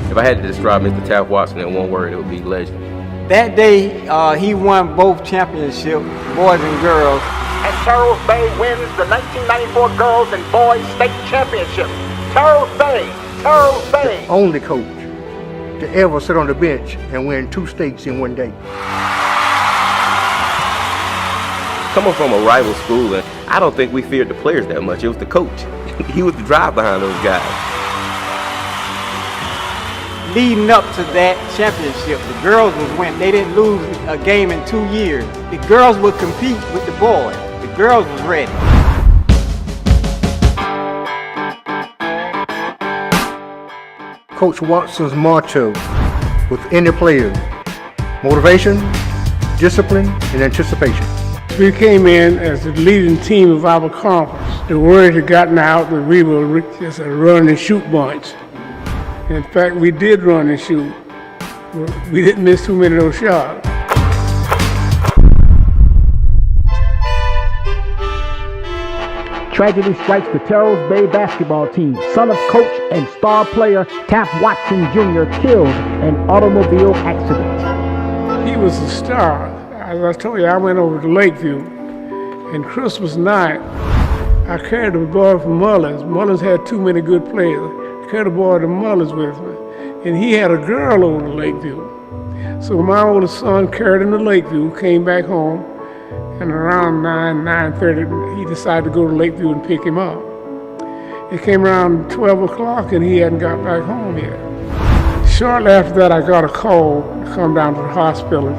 If I had to describe Mr. Taft Watson in one word, it would be legend. That day, he won both championships, boys and girls. And Charles Bay wins the 1994 Girls and Boys State Championship. Charles Bay. The only coach to ever sit on the bench and win 2 states in one day. Coming from a rival school, and I don't think we feared the players that much. It was the coach. He was the drive behind those guys. Leading up to that championship, the girls was winning. They didn't lose a game in 2 years. The girls would compete with the boys. The girls was ready. Coach Watson's motto with any player: motivation, discipline, and anticipation. We came in as the leading team of our conference. The word had gotten out that we were just a run and shoot bunch. In fact, we did run and shoot. We didn't miss too many of those shots. Tragedy strikes the Terrells Bay basketball team. Son of coach and star player Taft Watson Jr. killed in automobile accident. He was a star. As I told you, I went over to Lakeview, and Christmas night, I carried a boy from Mullins. Mullins had too many good players. I carried a boy to Mullins with me, and he had a girl over to Lakeview. So my oldest son carried him to Lakeview, came back home, and around 9:30, he decided to go to Lakeview and pick him up. It came around 12 o'clock, and he hadn't got back home yet. Shortly after that, I got a call to come down to the hospital.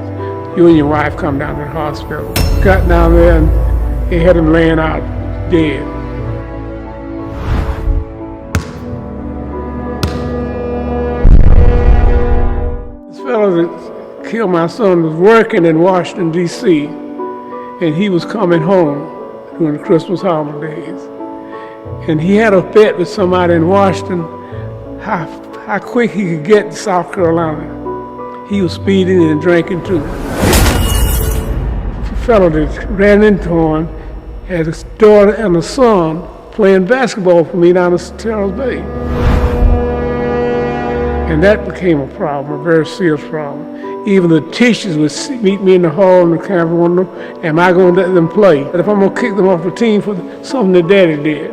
You and your wife come down to the hospital. Got down there, and they had him laying out dead. This fellow that killed my son was working in Washington, D.C., and he was coming home during the Christmas holidays. And he had a bet with somebody in Washington how quick he could get to South Carolina. He was speeding and drinking too. The fellow that ran into him had a daughter and a son playing basketball for me down at Terrells Bay. And that became a problem, a very serious problem. Even the teachers would meet me in the hall in the campus window. Am I going to let them play? If I'm going to kick them off the team for something that daddy did.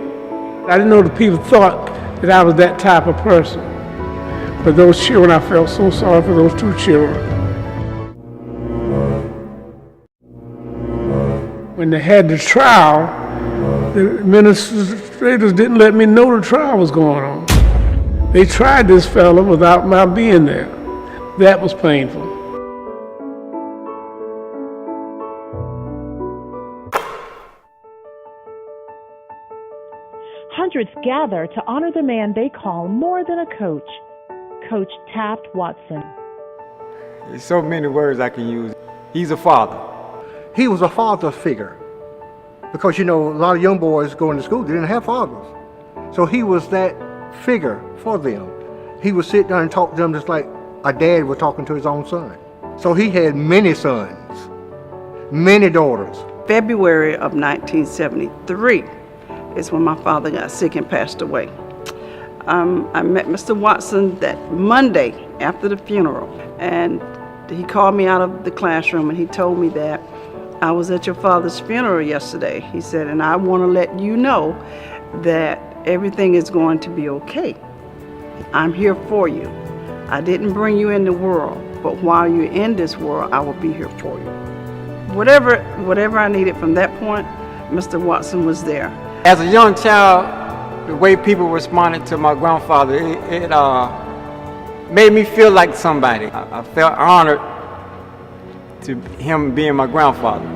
I didn't know that people thought that I was that type of person. But those children, I felt so sorry for those 2 children. When they had the trial, the administrators didn't let me know the trial was going on. They tried this fella without my being there. That was painful. Hundreds gather to honor the man they call more than a coach, Coach Taft Watson. There's so many words I can use. He's a father. He was a father figure because, you know, a lot of young boys going to school, they didn't have fathers. So he was that figure for them. He would sit down and talk to them just like a dad was talking to his own son. So he had many sons, many daughters. February of 1973 is when my father got sick and passed away. I met Mr. Watson that Monday after the funeral, and he called me out of the classroom and he told me that I was at your father's funeral yesterday. He said, and I want to let you know that everything is going to be okay. I'm here for you. I didn't bring you in the world, but while you're in this world, I will be here for you. Whatever I needed from that point, Mr. Watson was there. As a young child, the way people responded to my grandfather, it made me feel like somebody. I felt honored to him being my grandfather.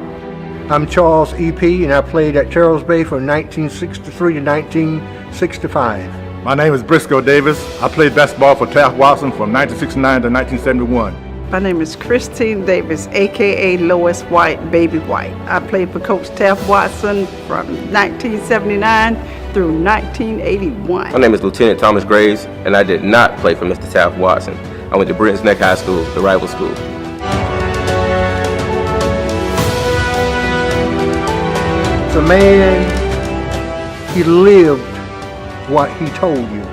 I'm Charles E.P. and I played at Terrells Bay from 1963 to 1965. My name is Briscoe Davis. I played basketball for Taft Watson from 1969 to 1971. My name is Christine Davis, a.k.a. Lois White, Baby White. I played for Coach Taft Watson from 1979 through 1981. My name is Lieutenant Thomas Graves, and I did not play for Mr. Taft Watson. I went to Britain's Neck High School, the rival school. The man, he lived what he told you.